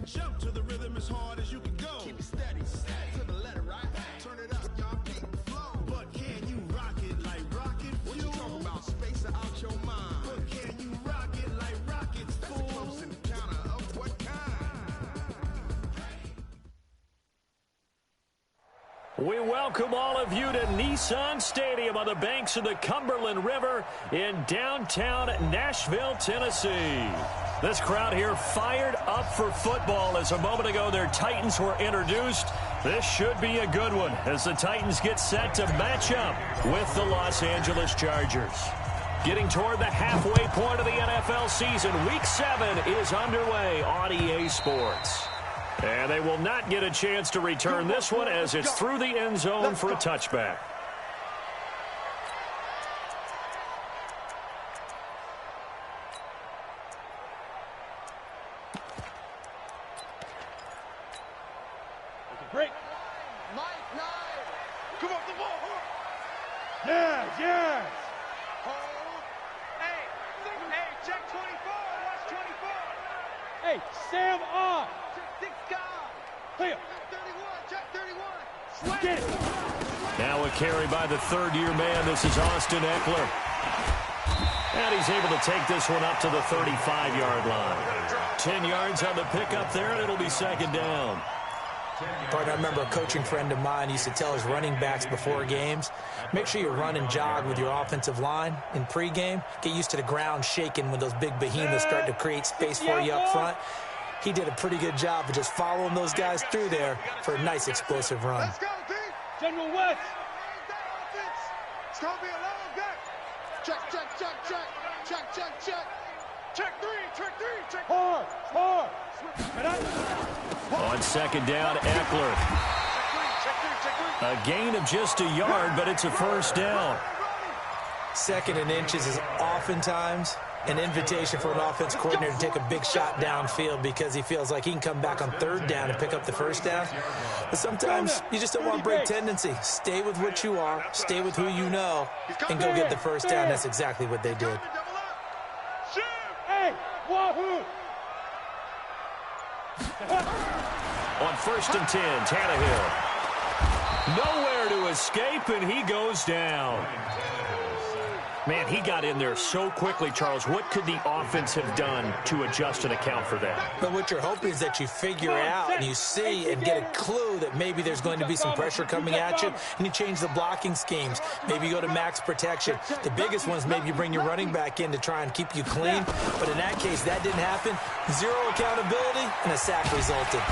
Jump to the rhythm as hard as you can go. Keep it steady, to the letter, right? Turn it up, y'all keep the flow. But can you rock it like rocket fuel? What you talking about? Space out your mind. But can you rock it like rockets, fool? That's a close encounter of what kind? We welcome all of you to Nissan Stadium on the banks of the Cumberland River in downtown Nashville, Tennessee. This crowd here fired up for football as a moment ago their Titans were introduced. This should be a good one as the Titans get set to match up with the Los Angeles Chargers. Getting toward the halfway point of the NFL season, Week 7 is underway on EA Sports. And they will not get a chance to return this one as it's through the end zone for a touchback. Break. Come off the ball. Yes. Hold. Hey, check 24. Watch 24. Hey, Sam off. Check 6 guys. Clear. Check 31. Get it. Now a carry by the third-year man. This is Austin Eckler. And he's able to take this one up to the 35-yard line. 10 yards on the pickup there, and it'll be second down. But I remember a coaching friend of mine used to tell his running backs before games, make sure you run and jog with your offensive line in pregame. Get used to the ground shaking when those big behemoths start to create space for you up front. He did a pretty good job of just following those guys through there for a nice explosive run. Let's go, D. General West. It's going to be a long day. Check. Check 3. Hard. On second down, Eckler. A gain of just a yard, but it's a first down. Second and inches is oftentimes an invitation for an offense coordinator to take a big shot downfield because he feels like he can come back on third down and pick up the first down. But sometimes you just don't want to break tendency. Stay with what you are, stay with who you know, and go get the first down. That's exactly what they did. Hey, wahoo! On first and 10, Tannehill. Nowhere to escape, and he goes down. Man, he got in there so quickly, Charles. What could the offense have done to adjust and account for that? But what you're hoping is that you figure out and you see and get a clue that maybe there's going to be some pressure coming at you, and you change the blocking schemes. Maybe you go to max protection. The biggest one is maybe you bring your running back in to try and keep you clean. But in that case, that didn't happen. Zero accountability, and a sack resulted.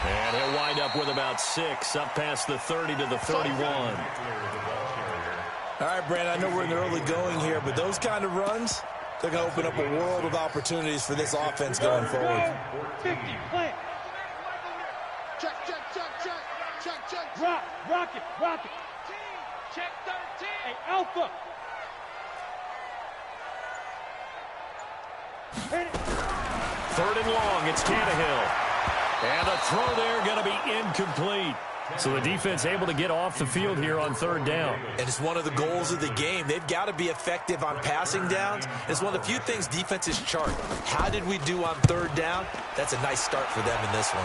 And he'll wind up with about 6, up past the 30 to the 31. All right, Brandon, I know we're in the early going here, but those kind of runs, they're going to open up a world of opportunities for this offense going forward. 50, plant. Check. Rock it. Check 13. Hey, Alpha. Hit it. Third and long, it's Tannehill. And a throw there going to be incomplete. So the defense able to get off the field here on third down. And it's one of the goals of the game. They've got to be effective on passing downs. It's one of the few things defenses chart. How did we do on third down? That's a nice start for them in this one.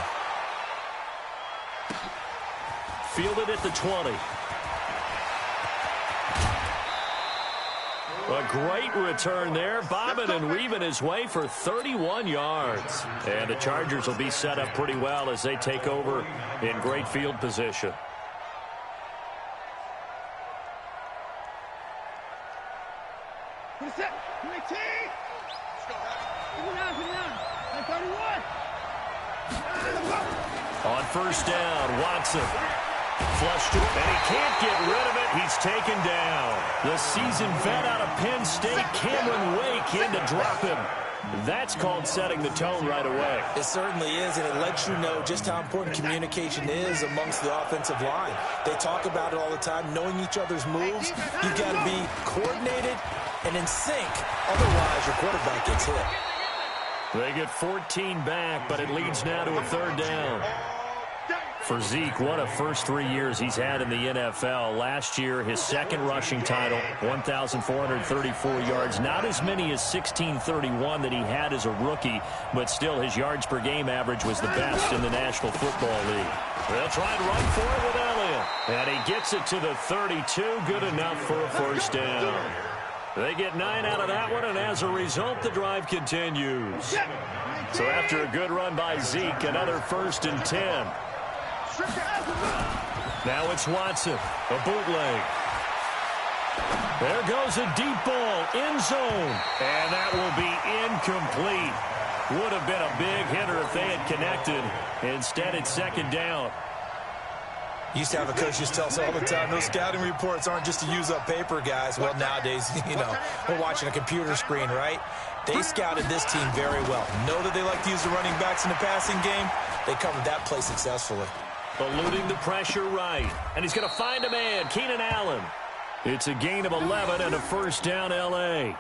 Fielded at the 20. A great return there, bobbing and weaving his way for 31 yards. And the Chargers will be set up pretty well as they take over in great field position. Who's that? 19. Let's go. Put it down. On first down, Watson. Flushed it, and he can't get rid of it. He's taken down. The seasoned vet out of Penn State, Cameron Wake, in to drop him. That's called setting the tone right away. It certainly is, and it lets you know just how important communication is amongst the offensive line. They talk about it all the time, knowing each other's moves. You've got to be coordinated and in sync. Otherwise, your quarterback gets hit. They get 14 back, but it leads now to a third down. For Zeke, what a first 3 years he's had in the NFL. Last year, his second rushing title, 1,434 yards. Not as many as 1,631 that he had as a rookie, but still his yards per game average was the best in the National Football League. They'll try and run for it with Elliott. And he gets it to the 32. Good enough for a first down. They get 9 out of that one, and as a result, the drive continues. So after a good run by Zeke, another 1st and 10. Now it's Watson, a bootleg. There goes a deep ball, end zone, and that will be incomplete. Would have been a big hitter if they had connected. Instead, it's 2nd down. Used to have a coach just tell us all the time, those scouting reports aren't just to use up paper, guys. Well, nowadays, we're watching a computer screen, right? They scouted this team very well. Know that they like to use the running backs in the passing game. They covered that play successfully. Eluding the pressure right. And he's going to find a man, Keenan Allen. It's a gain of 11 and a 1st down, L.A.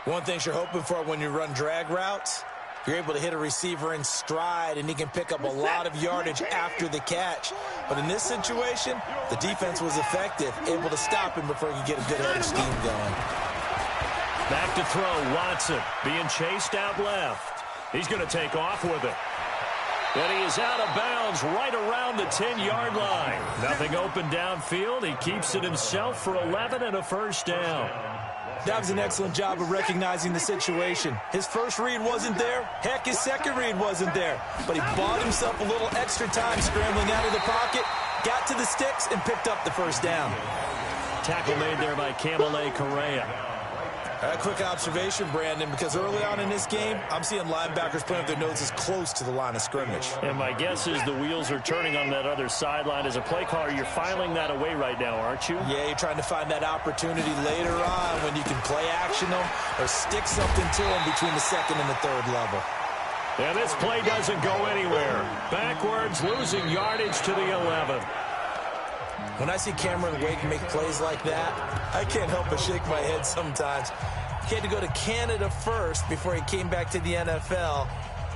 One thing you're hoping for when you run drag routes, you're able to hit a receiver in stride, and he can pick up a lot of yardage after the catch. But in this situation, the defense was effective, able to stop him before he could get a good head of steam going. Back to throw, Watson being chased out left. He's going to take off with it. And he is out of bounds right around the 10-yard line. Nothing open downfield. He keeps it himself for 11 and a 1st down. That was an excellent job of recognizing the situation. His first read wasn't there. Heck, his second read wasn't there. But he bought himself a little extra time scrambling out of the pocket, got to the sticks, and picked up the 1st down. Tackle made there by Kamale Correa. A quick observation, Brandon, because early on in this game, I'm seeing linebackers putting up their noses close to the line of scrimmage. And my guess is the wheels are turning on that other sideline. As a play caller, you're filing that away right now, aren't you? Yeah, you're trying to find that opportunity later on when you can play action them or stick something to them between the 2nd and the 3rd level. And this play doesn't go anywhere. Backwards, losing yardage to the 11. When I see Cameron Wake make plays like that, I can't help but shake my head sometimes. He had to go to Canada first before he came back to the NFL,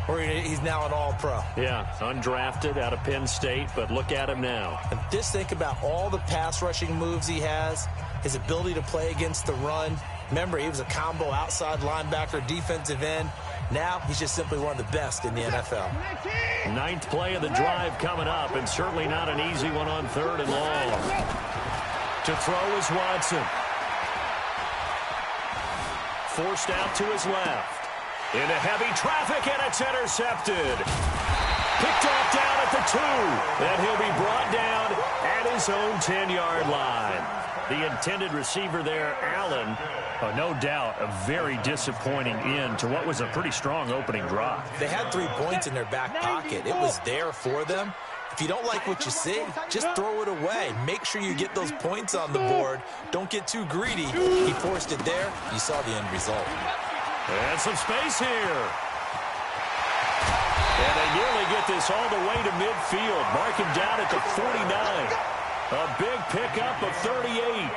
where he's now an All-Pro. Yeah, undrafted out of Penn State, but look at him now. And just think about all the pass rushing moves he has, his ability to play against the run. Remember, he was a combo outside linebacker, defensive end. Now he's just simply one of the best in the NFL. 9th play of the drive coming up, and certainly not an easy one on 3rd and long. To throw is Watson. Forced out to his left. Into heavy traffic, and it's intercepted. Picked off down at the 2. Then he'll be brought down at his own 10-yard line. The intended receiver there, Allen, no doubt a very disappointing end to what was a pretty strong opening drive. They had 3 points in their back pocket. It was there for them. If you don't like what you see, just throw it away. Make sure you get those points on the board. Don't get too greedy. He forced it there. You saw the end result. And some space here. And they nearly get this all the way to midfield. Mark him down at the 49. A big pickup of 38.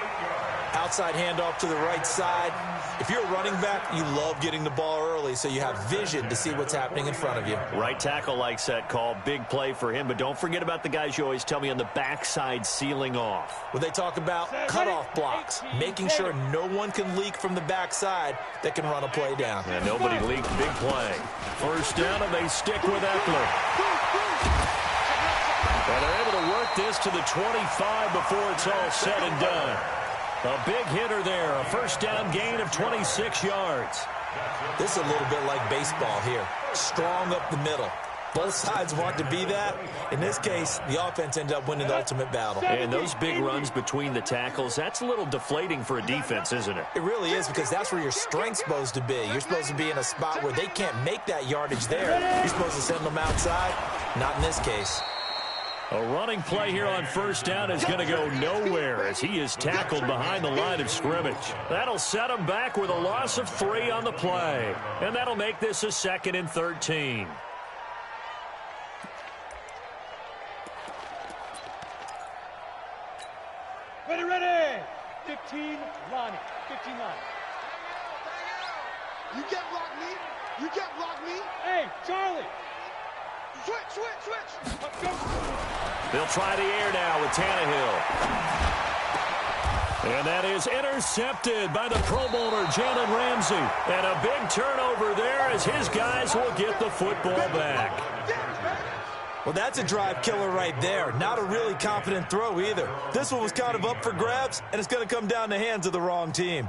Outside handoff to the right side. If you're a running back, you love getting the ball early so you have vision to see what's happening in front of you. Right tackle likes that call. Big play for him. But don't forget about the guys you always tell me on the backside sealing off. When they talk about cutoff blocks, making sure no one can leak from the backside that can run a play down. And nobody leaked. Big play. 1st down, and they stick with Eckler. And they're able to work this to the 25 before it's all said and done. A big hitter there, a 1st down gain of 26 yards. This is a little bit like baseball here. Strong up the middle. Both sides want to be that. In this case, the offense ended up winning the ultimate battle. And those big runs between the tackles, that's a little deflating for a defense, isn't it? It really is, because that's where your strength's supposed to be. You're supposed to be in a spot where they can't make that yardage there. You're supposed to send them outside. Not in this case. A running play here on 1st down is going to go nowhere as he is tackled behind the line of scrimmage. That'll set him back with a loss of 3 on the play. And that'll make this a 2nd and 13. Ready. 15 line. 15 line. You can't block me. You can't block me. Hey, Charlie. Switch. Let's go. They'll try the air now with Tannehill. And that is intercepted by the Pro Bowler, Jalen Ramsey. And a big turnover there as his guys will get the football back. Well, that's a drive killer right there. Not a really confident throw either. This one was kind of up for grabs, and it's going to come down the hands of the wrong team.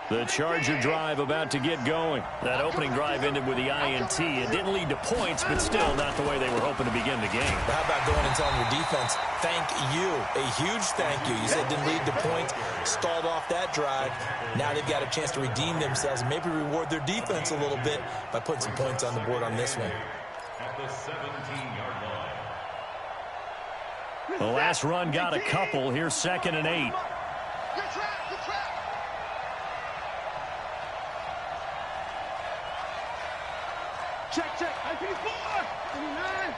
The Charger drive about to get going. That opening drive ended with the INT. It didn't lead to points, but still not the way they were hoping to begin the game. How about going and telling your defense, thank you, a huge thank you. You said it didn't lead to points, stalled off that drive. Now they've got a chance to redeem themselves and maybe reward their defense a little bit by putting some points on the board on this one. At the 17-yard line. The last run got a couple. Here's 2nd and 8. Good trap. Check. IP4. 29.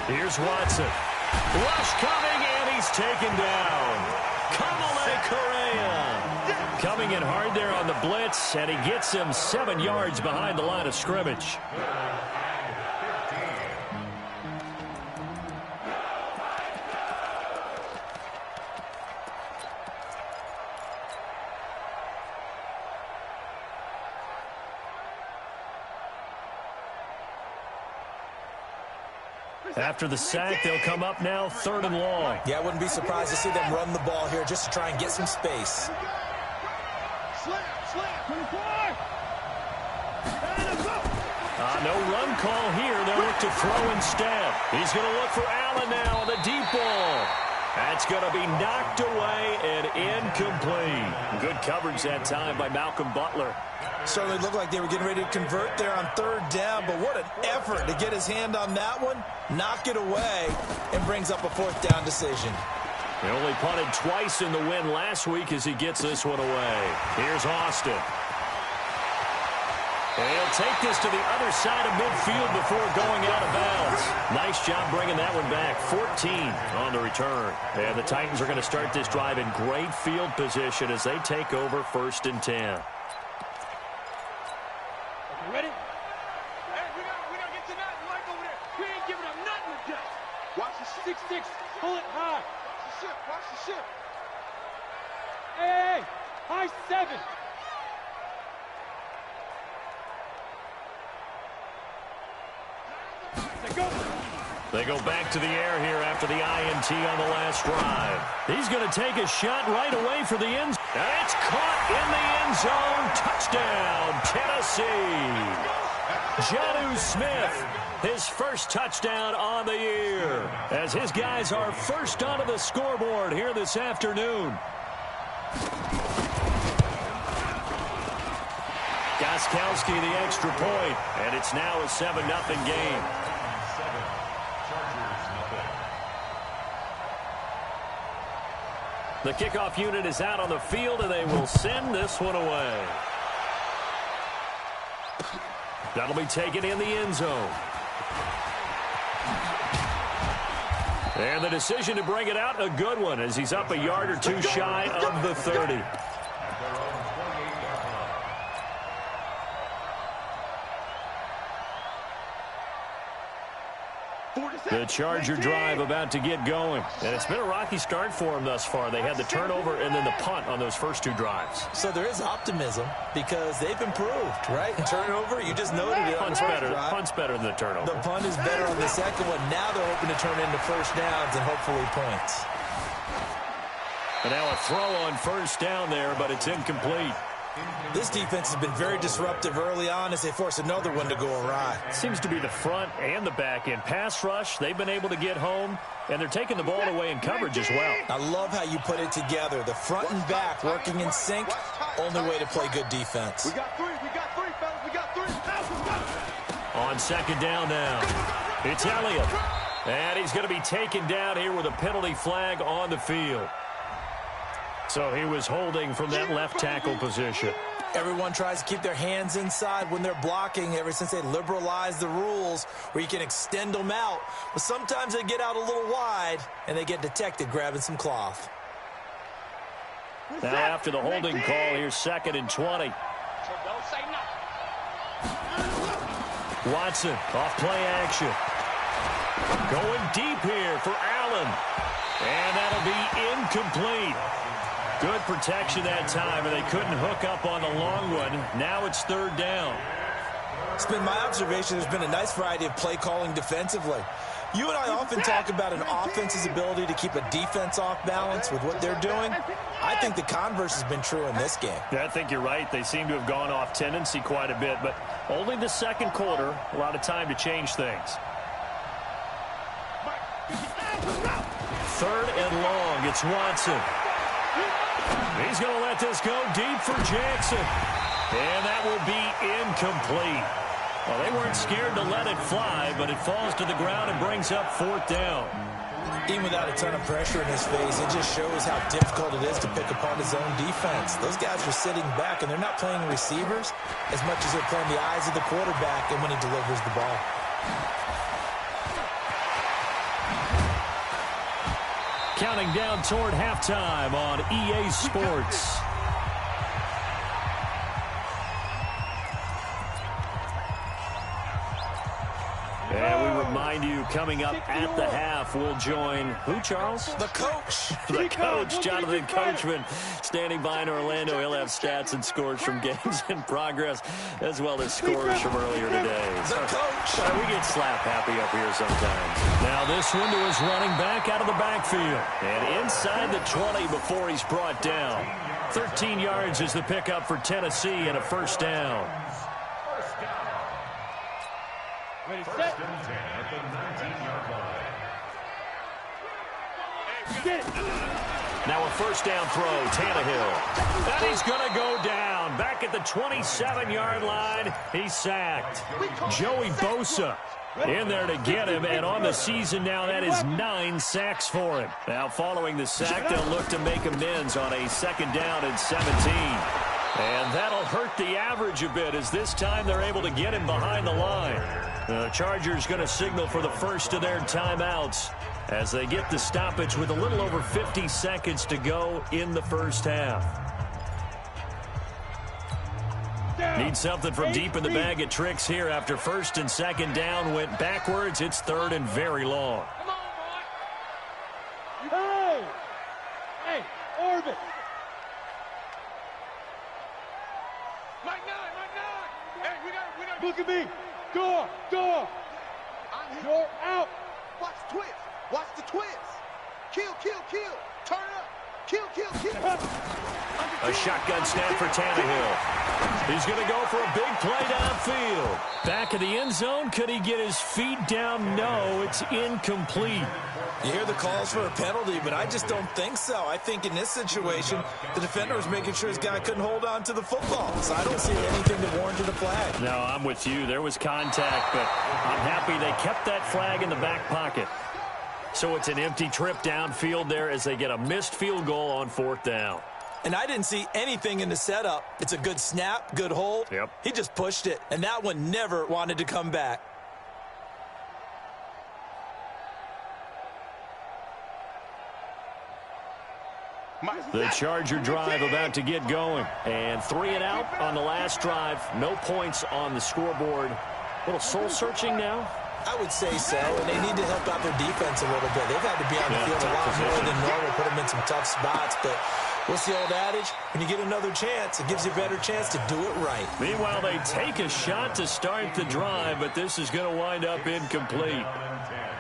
Here's Watson. Rush coming, and he's taken down. Kamale Correa coming in hard there on the blitz, and he gets him 7 yards behind the line of scrimmage. After the sack, they'll come up now 3rd and long. Yeah, I wouldn't be surprised to see them run the ball here just to try and get some space. Slam. 24. No run call here. They'll look to throw instead. He's going to look for Allen now on the deep ball. That's going to be knocked away and incomplete. Good coverage that time by Malcolm Butler. Certainly looked like they were getting ready to convert there on 3rd down, but what an effort to get his hand on that one, knock it away, and brings up a 4th down decision. He only punted twice in the win last week as he gets this one away. Here's Austin. And he'll take this to the other side of midfield before going out of bounds. Nice job bringing that one back. 14 on the return. And the Titans are going to start this drive in great field position as they take over 1st and 10. Ready? Hey, we gotta get to nothing. Mike over there. We ain't giving up nothing to Gus. Watch the 6-6. Pull it high. Watch the ship. Hey, high 7. They go back to the air here after the INT on the last drive. He's going to take a shot right away for the end zone. And it's caught in the end zone. Touchdown, Tennessee. Jonnu Smith, his first touchdown on the year, as his guys are first onto the scoreboard here this afternoon. Gostkowski the extra point, and it's now a 7-0 game. The kickoff unit is out on the field, and they will send this one away. That'll be taken in the end zone. And the decision to bring it out, a good one, as he's up a yard or two shy of the 30. The Charger drive about to get going. And it's been a rocky start for them thus far. They had the turnover and then the punt on those first 2 drives. So there is optimism because they've improved, right? And turnover, you just noted it. Punt's better than the turnover. The punt is better on the second one. Now they're hoping to turn into first downs and hopefully points. And now a throw on first down there, but it's incomplete. This defense has been very disruptive early on as they force another one to go awry. Seems to be the front and the back end. Pass rush, they've been able to get home, and they're taking the ball away in coverage as well. I love how you put it together. The front and back working in sync, only way to play good defense. We got 3, fellas. We got 3. On second down now, it's Elliott. And he's going to be taken down here with a penalty flag on the field. So he was holding from that left tackle position. Everyone tries to keep their hands inside when they're blocking ever since they liberalized the rules where you can extend them out. But sometimes they get out a little wide, and they get detected grabbing some cloth. Now after the holding call, here's 2nd and 20. Watson, off play action. Going deep here for Allen. And that'll be incomplete. Good protection that time, and they couldn't hook up on the long one. Now it's 3rd down. It's been my observation there's been a nice variety of play calling defensively. You and I often talk about an offense's ability to keep a defense off balance with what they're doing. I think the converse has been true in this game. Yeah, I think you're right. They seem to have gone off tendency quite a bit, but only the 2nd quarter, a lot of time to change things. 3rd and long, it's Watson. He's going to let this go deep for Jackson. And that will be incomplete. Well, they weren't scared to let it fly, but it falls to the ground and brings up 4th down. Even without a ton of pressure in his face, it just shows how difficult it is to pick apart his own defense. Those guys are sitting back, and they're not playing receivers as much as they're playing the eyes of the quarterback and when he delivers the ball. Counting down toward halftime on EA Sports. And we remind you, coming up at the half, we'll join who, Charles? The coach. The coach, Jonathan Coachman, standing by in Orlando. He'll have stats and scores from games in progress, as well as scores from earlier today. The coach. We get slap happy up here sometimes. Now this one to his running back out of the backfield. And inside the 20 before he's brought down. 13 yards is the pickup for Tennessee and a 1st down. Ready, set. 1st and 10 at the 19-yard line. Get it. Now a 1st down throw, Tannehill. And he's going to go down. Back at the 27-yard line, he's sacked. Joey Bosa in there to get him, and on the season now, that is 9 sacks for him. Now following the sack, they'll look to make amends on a 2nd down and 17. And that'll hurt the average a bit as this time they're able to get him behind the line. The Chargers going to signal for the first of their timeouts as they get the stoppage with a little over 50 seconds to go in the 1st half. Need something from deep in the bag of tricks here after 1st and 2nd down went backwards. It's 3rd and very long. Hey! Hey, Orbit! Mike 9! Hey, we got. Look at me! Door! Door out! Watch the twist. Watch the twist. Kill. Turn up. Kill. A shotgun snap for Tannehill. He's going to go for a big play downfield. Back of the end zone. Could he get his feet down? No, it's incomplete. You hear the calls for a penalty, but I just don't think so. I think in this situation, the defender was making sure his guy couldn't hold on to the football. So I don't see anything that warranted a flag. No, I'm with you. There was contact, but I'm happy they kept that flag in the back pocket. So it's an empty trip downfield there as they get a missed field goal on 4th down. And I didn't see anything in the setup. It's a good snap, good hold. Yep. He just pushed it, and that one never wanted to come back. The Charger drive about to get going. And 3 and out on the last drive. No points on the scoreboard. A little soul-searching now. I would say so, and they need to help out their defense a little bit. They've had to be on the field a lot more than normal, put them in some tough spots. But what's the old adage? When you get another chance, it gives you a better chance to do it right. Meanwhile, they take a shot to start the drive, but this is going to wind up incomplete.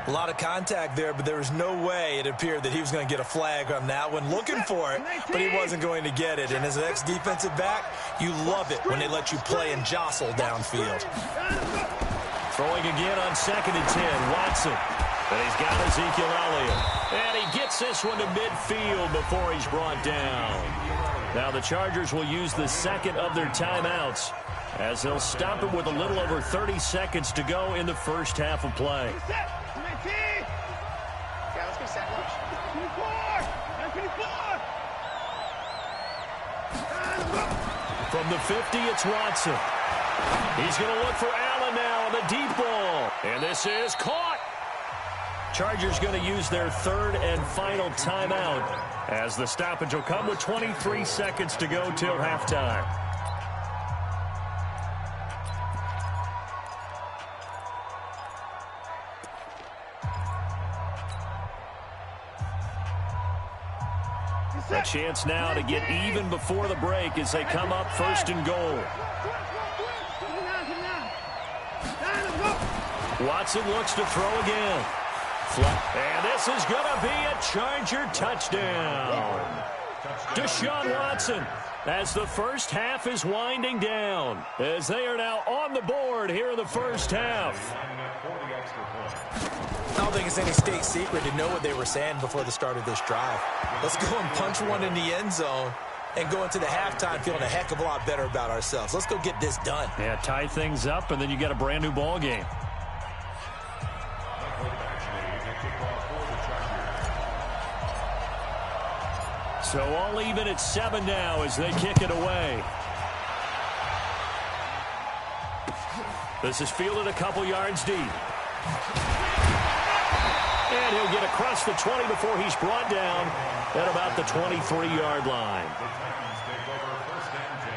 A lot of contact there, but there was no way it appeared that he was going to get a flag on that one. Looking for it, but he wasn't going to get it. And as an ex-defensive back, you love it when they let you play and jostle downfield. Throwing again on 2nd and 10, Watson. And he's got Ezekiel Elliott. And he gets this one to midfield before he's brought down. Now the Chargers will use the 2nd of their timeouts as they'll stop it with a little over 30 seconds to go in the 1st half of play. Let's go set. 24! From the 50, it's Watson. He's going to look for Allen now on the deep ball. And this is caught. Chargers going to use their third and final timeout as the stoppage will come with 23 seconds to go till halftime. A chance now to get even before the break as they come up first and goal. Watson looks to throw again. And this is going to be a Charger touchdown. Deshaun Watson as the first half is winding down, as they are now on the board here in the first half. I don't think it's any state secret to know what they were saying before the start of this drive. Let's go and punch one in the end zone and go into the halftime feeling a heck of a lot better about ourselves. Let's go get this done. Yeah, tie things up, and then you get a brand new ball game. So all even at 7 now as they kick it away. This is fielded a couple yards deep. And he'll get across the 20 before he's brought down at about the 23-yard line. The Titans take over first and 10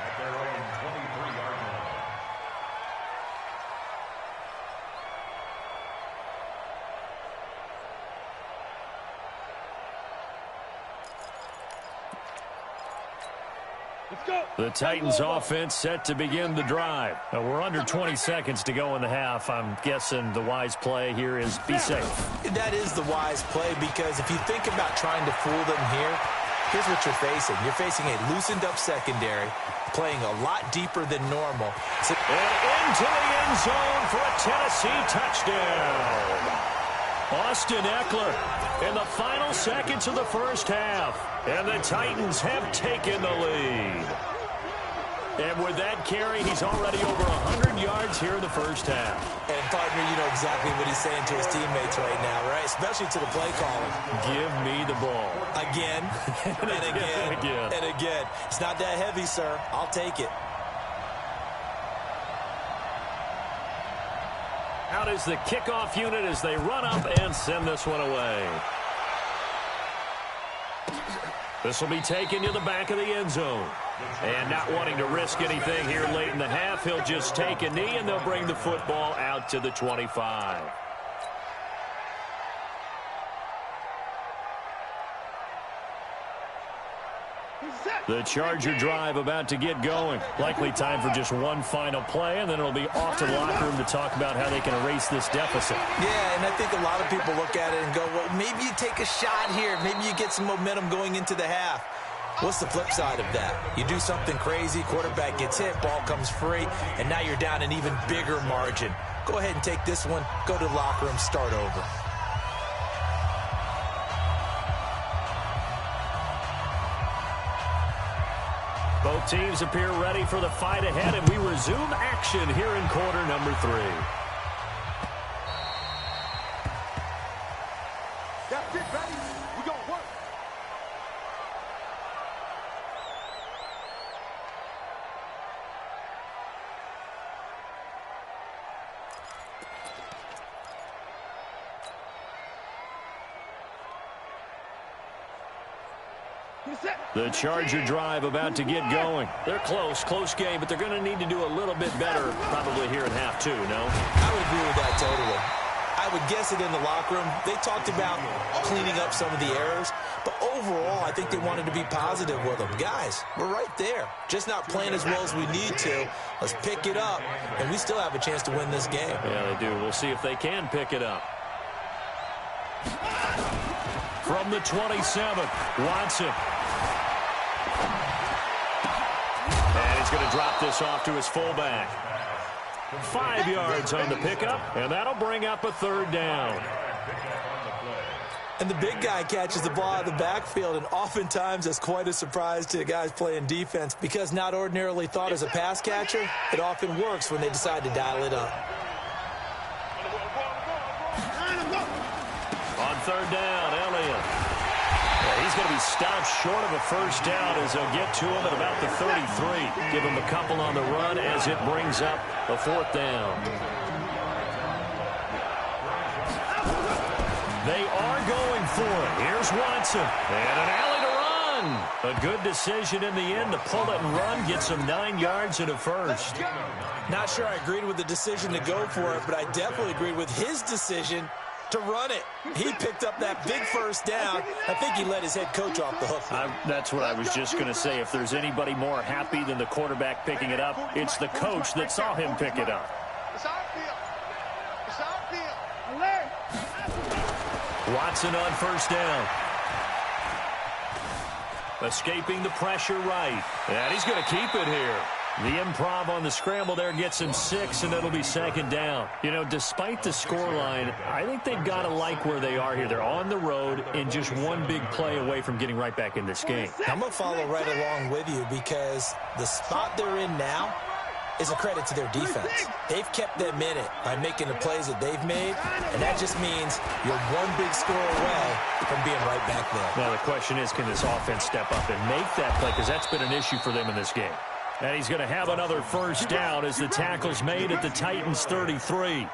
at their own 23-yard line. The Titans offense set to begin the drive. Now we're under 20 seconds to go in the half. I'm guessing the wise play here is be safe. That is the wise play, because if you think about trying to fool them here, here's what you're facing. You're facing a loosened up secondary, playing a lot deeper than normal. And into the end zone for a Tennessee touchdown. Austin Eckler in the final seconds of the first half. And the Titans have taken the lead. And with that carry, he's already over 100 yards here in the first half. And, partner, you know exactly what he's saying to his teammates right now, right? Especially to the play caller. Give me the ball. Again, and again, and again. It's not that heavy, sir. I'll take it. Out is the kickoff unit as they run up and send this one away. This will be taken to the back of the end zone. And not wanting to risk anything here late in the half, he'll just take a knee, and they'll bring the football out to the 25. The Charger drive about to get going. Likely time for just one final play, and then it'll be off to the locker room to talk about how they can erase this deficit. Yeah, and I think a lot of people look at it and go, well, maybe you take a shot here. Maybe you get some momentum going into the half. What's the flip side of that? You do something crazy, quarterback gets hit, ball comes free, and now you're down an even bigger margin. Go ahead and take this one, go to the locker room, start over. Both teams appear ready for the fight ahead, and we resume action here in quarter number 3. That's it, baby. We gonna work. The Charger drive about to get going. They're close game, but they're going to need to do a little bit better probably here in half 2, no? I would agree with that totally. I would guess it in the locker room. They talked about cleaning up some of the errors, but overall, I think they wanted to be positive with them. Guys, we're right there. Just not playing as well as we need to. Let's pick it up, and we still have a chance to win this game. Yeah, they do. We'll see if they can pick it up. From the 27, Watson. And he's going to drop this off to his fullback. 5 yards on the pickup, and that'll bring up a third down. And the big guy catches the ball out of the backfield, and oftentimes that's quite a surprise to the guys playing defense, because not ordinarily thought as a pass catcher, it often works when they decide to dial it up. On third down, Elliott. He's going to be stopped short of a first down as they'll get to him at about the 33. Give him a couple on the run as it brings up a fourth down. They are going for it. Here's Watson. And an alley to run. A good decision in the end to pull it and run. Get some 9 yards and a first. Not sure I agreed with the decision to go for it, but I definitely agreed with his decision to run it. He picked up that big first down. I think he let his head coach off the hook. That's what I was just going to say. If there's anybody more happy than the quarterback picking it up, it's the coach that saw him pick it up. It's our field. It's our field. Watson on first down. Escaping the pressure right. And he's going to keep it here. The improv on the scramble there gets him 6, and it'll be second down. You know, despite the scoreline, I think they've got to like where they are here. They're on the road and just one big play away from getting right back in this game. I'm going to follow right along with you because the spot they're in now is a credit to their defense. They've kept them in it by making the plays that they've made, and that just means you're one big score away from being right back there. Now, the question is, can this offense step up and make that play? Because that's been an issue for them in this game. And he's going to have another first down as the tackle's made at the Titans' 33.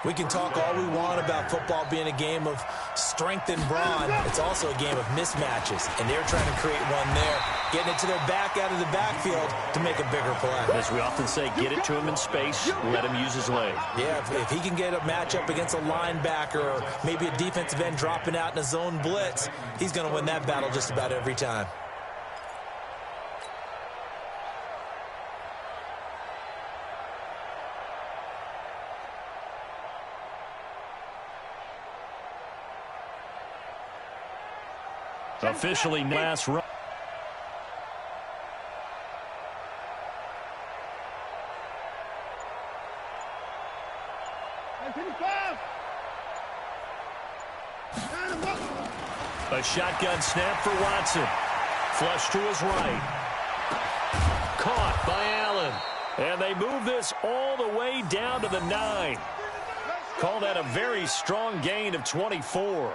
We can talk all we want about football being a game of strength and brawn. It's also a game of mismatches, and they're trying to create one there, getting it to their back out of the backfield to make a bigger play. As we often say, get it to him in space, let him use his leg. Yeah, if he can get a matchup against a linebacker or maybe a defensive end dropping out in a zone blitz, he's going to win that battle just about every time. Officially last run. A shotgun snap for Watson. Flush to his right. Caught by Allen. And they move this all the way down to the 9. Call that a very strong gain of 24.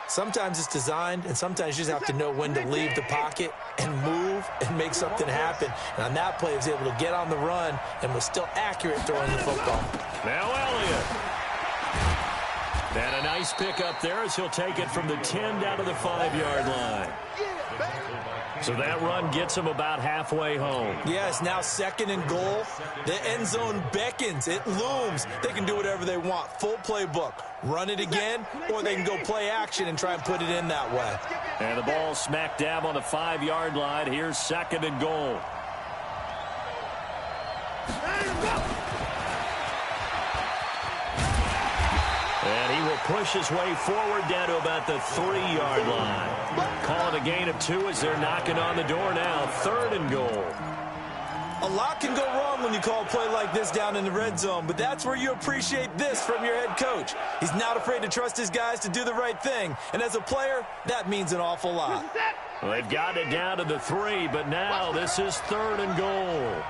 Sometimes it's designed, and sometimes you just have to know when to leave the pocket and move and make something happen. And on that play, he was able to get on the run and was still accurate throwing the football. Now Elliott. And a nice pick up there as he'll take it from the 10 down to the 5-yard line. So that run gets him about halfway home. Yeah, it's now 2nd and goal. The end zone beckons. It looms. They can do whatever they want. Full playbook. Run it again, or they can go play action and try and put it in that way. And the ball smack dab on the 5-yard line. Here's 2nd and goal. And he will push his way forward down to about the 3-yard line. Call it a gain of 2 as they're knocking on the door now. 3rd and goal. A lot can go wrong when you call a play like this down in the red zone, but that's where you appreciate this from your head coach. He's not afraid to trust his guys to do the right thing, and as a player, that means an awful lot. Well, they've got it down to the 3, but now this is 3rd and goal.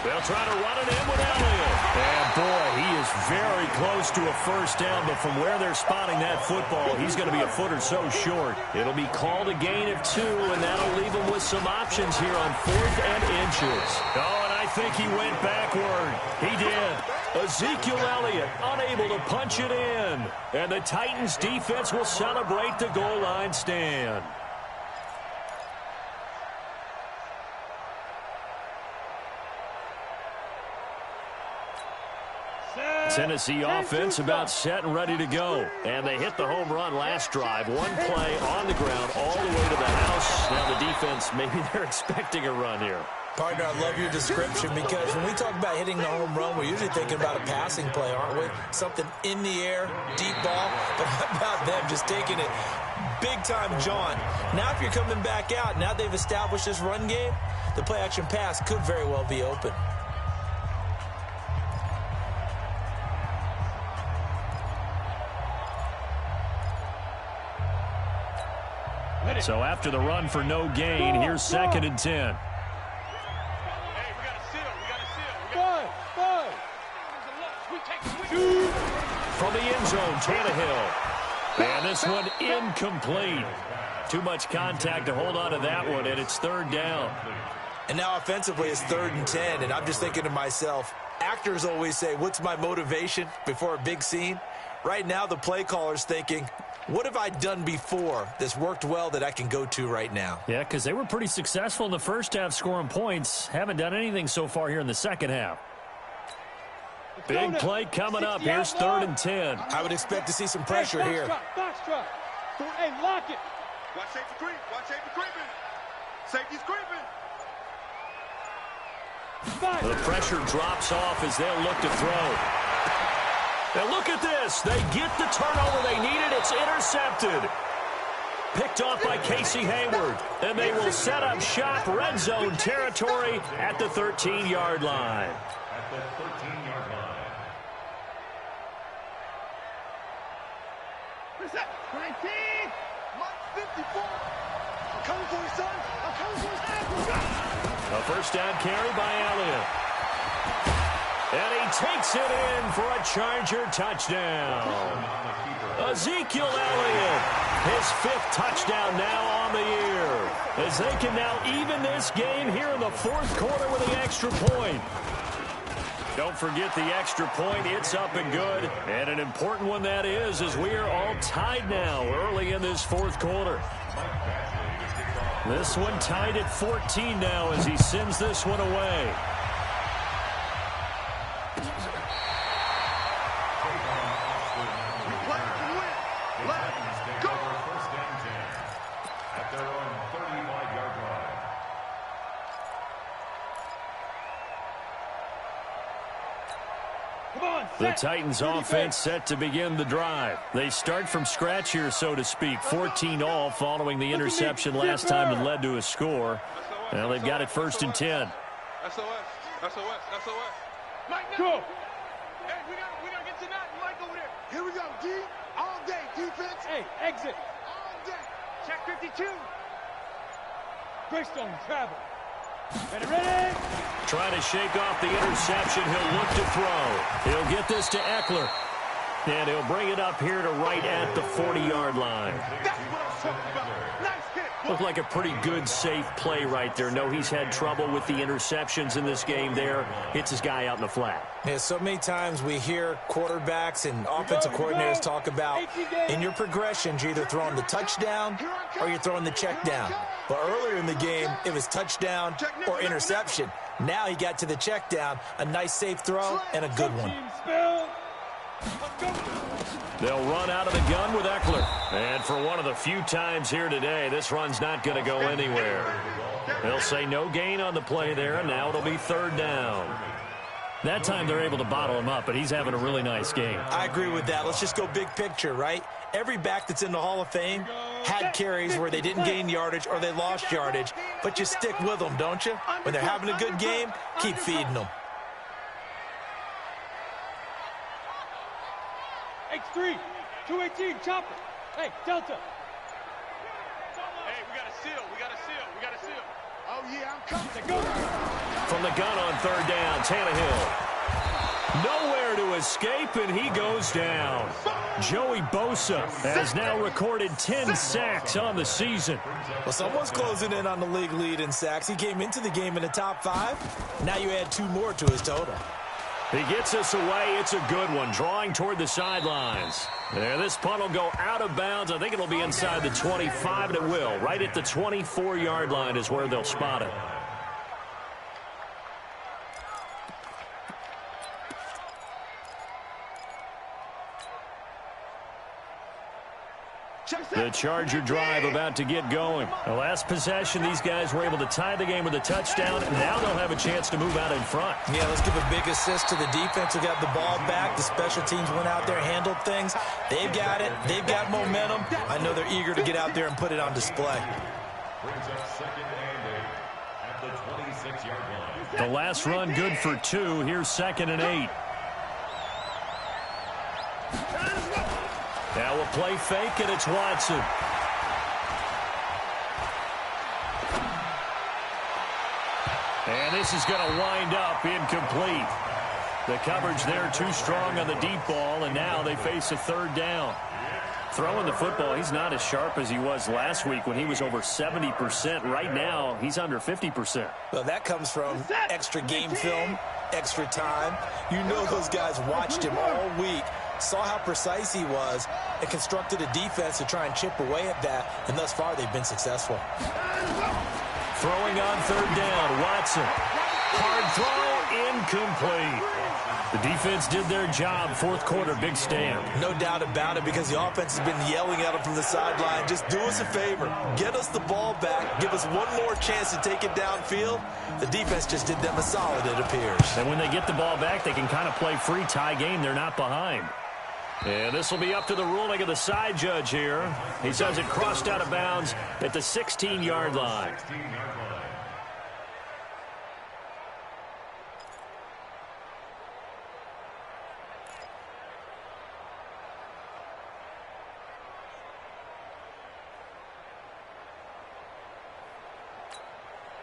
They'll try to run it in with Elliott. And, boy, he is very close to a first down, but from where they're spotting that football, he's going to be a foot or so short. It'll be called a gain of 2, and that'll leave him with some options here on 4th and inches. Oh, and I think he went backward. He did. Ezekiel Elliott unable to punch it in. And the Titans defense will celebrate the goal line stand. Tennessee offense about set and ready to go. And they hit the home run last drive. One play on the ground all the way to the house. Now the defense, maybe they're expecting a run here. Partner, I love your description because when we talk about hitting the home run, we're usually thinking about a passing play, aren't we? Something in the air, deep ball. But how about them just taking it big-time John? Now if you're coming back out, now they've established this run game, the play-action pass could very well be open. So after the run for no gain, here's 2nd and 10. Hey, we got to seal. We got to seal. 5. We take 2. from the end zone, Tannehill. And this one incomplete. Too much contact to hold on to that one, and it's third down. And now offensively it's 3rd and 10, and I'm just thinking to myself, actors always say, what's my motivation before a big scene? Right now the play caller's thinking, what have I done before that's worked well that I can go to right now? Yeah, because they were pretty successful in the first half scoring points. Haven't done anything so far here in the second half. Big play coming up. Here's 3rd and 10. I would expect to see some pressure here. Box drop. Hey, lock it. Watch safety creep. Watch safety creeping. Safety's creeping. The pressure drops off as they'll look to throw. Now look at this. They get the turnover they needed. It's intercepted. Picked off by Casey Hayward. And they will set up shop, red zone territory at the 13-yard line. At the 13-yard line. What's that? 19. 54. I'm coming for you, son. I'm coming for you. A first down carry by Elliott. And he takes it in for a Charger touchdown. Ezekiel Elliott, his 5th touchdown now on the year. As they can now even this game here in the 4th quarter with the extra point. Don't forget the extra point. It's up and good. And an important one that is, as we are all tied now early in this 4th quarter. This one tied at 14 now as he sends this one away. The Titans offense set to begin the drive. They start from scratch here, so to speak. 14-all following the interception last time that led to a score. Now they've got it 1st and 10. SOS. Mike, Go. Hey, we gotta get to that. Mike over there. Here we go, D. All day, defense. Hey, exit. All day. Check 52. Greystone, travel. Ready? Trying to shake off the interception. He'll look to throw. He'll get this to Eckler. And he'll bring it up here to right at the 40-yard line. That's what I'm talking about. Nice hit. Looked like a pretty good, safe play right there. No, he's had trouble with the interceptions in this game there. Hits his guy out in the flat. Yeah, so many times we hear quarterbacks and offensive coordinators talk about in your progressions, you're either throwing the touchdown or you're throwing the check down. But earlier in the game, it was touchdown or interception. Now he got to the check down, a nice safe throw and a good one. They'll run out of the gun with Eckler. And for one of the few times here today, this run's not going to go anywhere. They'll say no gain on the play there, and now it'll be 3rd down. That time they're able to bottle him up, but he's having a really nice game. I agree with that. Let's just go big picture, right? Every back that's in the Hall of Fame had carries where they didn't gain yardage or they lost yardage, but you stick with them, don't you? When they're having a good game, keep feeding them. X3, 218, chopper. Hey, Delta. Hey, we got a seal. Oh, yeah, I'm coming. From the gun on 3rd down, Tannehill. Nowhere to escape, and he goes down. Joey Bosa has now recorded 10 sacks on the season. Well, someone's closing in on the league lead in sacks. He came into the game in the top 5. Now you add 2 more to his total. He gets us away. It's a good one, drawing toward the sidelines. There, this punt will go out of bounds. I think it'll be inside the 25, and it will. Right at the 24-yard line is where they'll spot it. The Charger drive about to get going. The last possession, these guys were able to tie the game with a touchdown, and now they'll have a chance to move out in front. Yeah, let's give a big assist to the defense who got the ball back. The special teams went out there, handled things. They've got it. They've got momentum. I know they're eager to get out there and put it on display. Brings up 2nd and 8 at the 26-yard line. The last run good for 2. Here's 2nd and 8. Now we'll play fake, and it's Watson. And this is going to wind up incomplete. The coverage there too strong on the deep ball, and now they face a third down. Throwing the football, he's not as sharp as he was last week when he was over 70%. Right now, he's under 50%. Well, that comes from extra game film, extra time. You know those guys watched him all week, saw how precise he was, and constructed a defense to try and chip away at that, and thus far they've been successful. Throwing on third down, Watson. Hard throw, incomplete. The defense did their job. Fourth quarter, big stand. No doubt about it, because the offense has been yelling at him from the sideline. Just do us a favor. Get us the ball back. Give us one more chance to take it downfield. The defense just did them a solid, it appears. And when they get the ball back, they can kind of play free tie game. They're not behind. And this will be up to the ruling of the side judge here. He says it crossed out of bounds at the 16-yard line.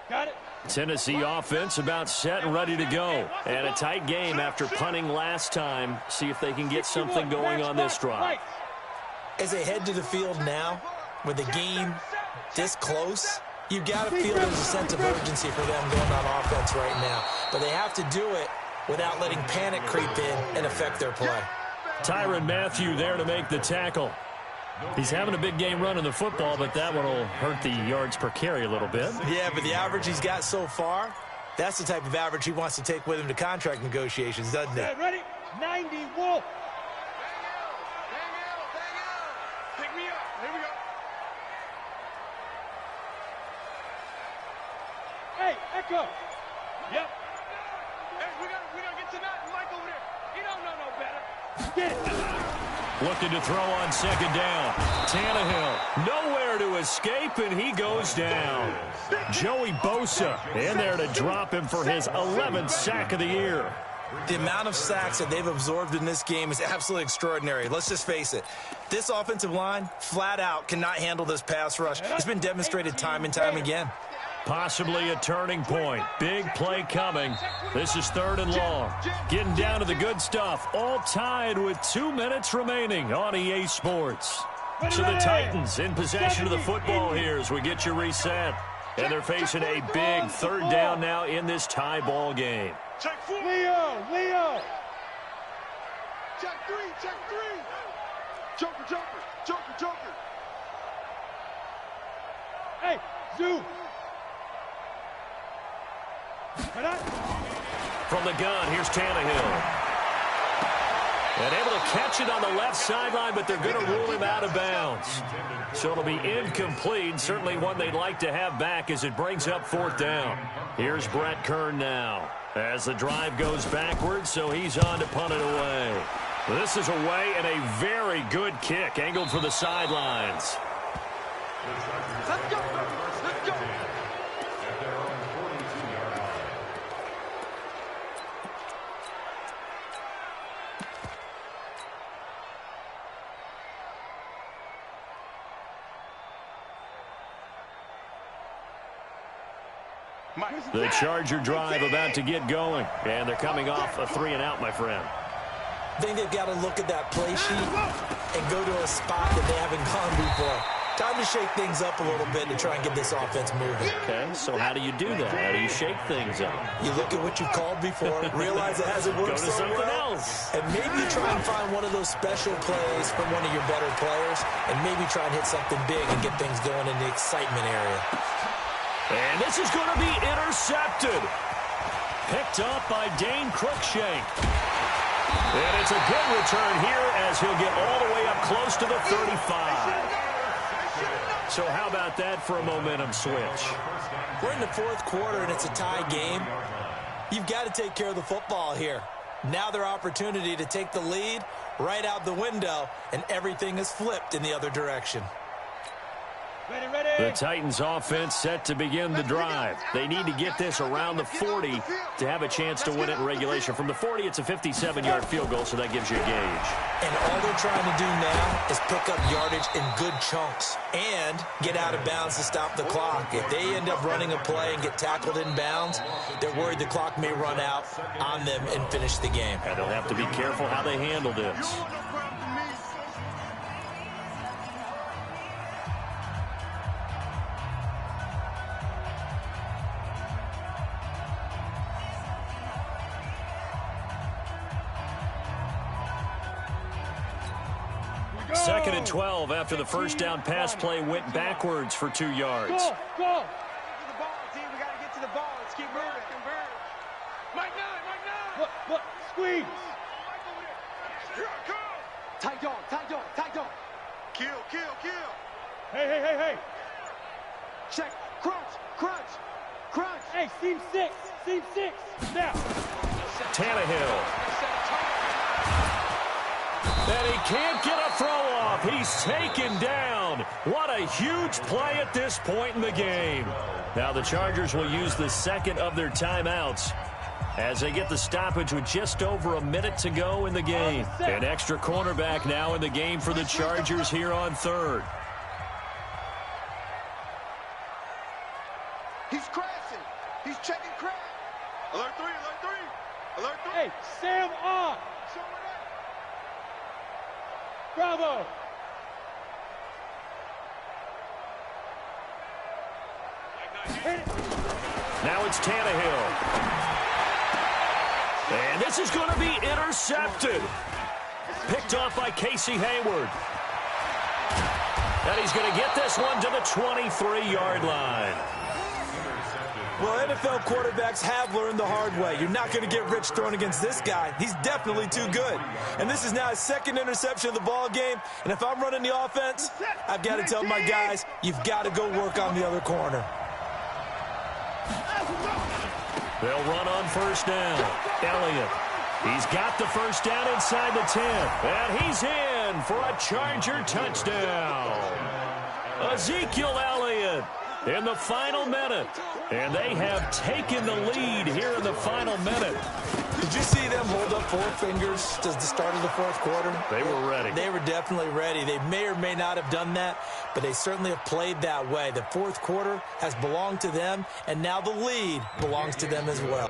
Got it. Tennessee offense about set and ready to go. And a tight game after punting last time. See if they can get something going on this drive. As they head to the field now, with the game this close, you've got to feel there's a sense of urgency for them going on offense right now. But they have to do it without letting panic creep in and affect their play. Tyrann Mathieu there to make the tackle. He's having a big game running the football, but that one will hurt the yards per carry a little bit. Yeah, but the average he's got so far, that's the type of average he wants to take with him to contract negotiations, doesn't it? Ready? 90, Wolf. Pick me up. Here we go. Hey, Echo. Yep. Hey, we gotta get to that Mike over there. He don't know no better. Get it. Looking to throw on second down. Tannehill nowhere to escape, and he goes down. Joey Bosa in there to drop him for his 11th sack of the year. The amount of sacks that they've absorbed in this game is absolutely extraordinary. Let's just face it. This offensive line, flat out, cannot handle this pass rush. It's been demonstrated time and time again. Possibly a turning point. Big play coming. This is third and long. Getting down to the good stuff. All tied with 2 minutes remaining on EA Sports. So the Titans in possession of the football here as we get you reset. And they're facing a big third down now in this tie ball game. Check 4. Leo. Check 3. Joker. Hey, Zoo. From the gun, here's Tannehill. And able to catch it on the left sideline, but they're going to rule him out of bounds. So it'll be incomplete. Certainly one they'd like to have back as it brings up fourth down. Here's Brett Kern now as the drive goes backwards, so he's on to punt it away. This is away and a very good kick angled for the sidelines. Let's go. The Charger drive about to get going, and they're coming off a 3-and-out, my friend. I think they've got to look at that play sheet and go to a spot that they haven't gone before. Time to shake things up a little bit to try and get this offense moving. Okay, so how do you do that? How do you shake things up? You look at what you called before, realize it hasn't worked so well, and maybe you try and find one of those special plays from one of your better players, and maybe try and hit something big and get things going in the excitement area. And this is going to be intercepted. Picked up by Dane Cruikshank. And it's a good return here as he'll get all the way up close to the 35. So how about that for a momentum switch? We're in the fourth quarter, and it's a tie game. You've got to take care of the football here. Now their opportunity to take the lead right out the window, and everything is flipped in the other direction. The Titans offense set to begin the drive. They need to get this around the 40 to have a chance to win it in regulation. From the 40, it's a 57-yard field goal, so that gives you a gauge. And all they're trying to do now is pick up yardage in good chunks and get out of bounds to stop the clock. If they end up running a play and get tackled in bounds, they're worried the clock may run out on them and finish the game. And they'll have to be careful how they handle this. Second and 12 after the first down pass play went backwards for 2 yards. Go! Go! The ball, team. We got to get to the ball. Let's keep moving. Mike 9! Look! Squeeze! Tight dog! Kill! Hey! Check! Crunch! Hey, seam six! Now! Tannehill. And he can't get a throw off. He's taken down. What a huge play at this point in the game. Now the Chargers will use the second of their timeouts as they get the stoppage with just over a minute to go in the game. An extra cornerback now in the game for the Chargers here on third. He's crashing. He's checking crash. Alert 3. Hey, Sam on! Bravo! Now it's Tannehill. And this is going to be intercepted. Picked off by Casey Hayward. And he's going to get this one to the 23-yard line. Well, NFL quarterbacks have learned the hard way. You're not going to get rich throwing against this guy. He's definitely too good. And this is now his second interception of the ball game. And if I'm running the offense, I've got to tell my guys, you've got to go work on the other corner. They'll run on first down. Elliott. He's got the first down inside the 10. And he's in for a Charger touchdown. Ezekiel Elliott in the final minute. And they have taken the lead here in the final minute. Did you see them hold up 4 fingers to the start of the fourth quarter? They were ready. They were definitely ready. They may or may not have done that, but they certainly have played that way. The fourth quarter has belonged to them, and now the lead belongs to them as well.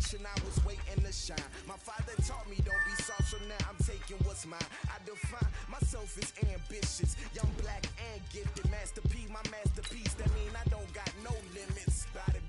generation, I was waiting to shine. My father taught me don't be soft, so now I'm taking what's mine. I define myself as ambitious, young, black, and gifted. Master P, my masterpiece. That mean I don't got no limits. Body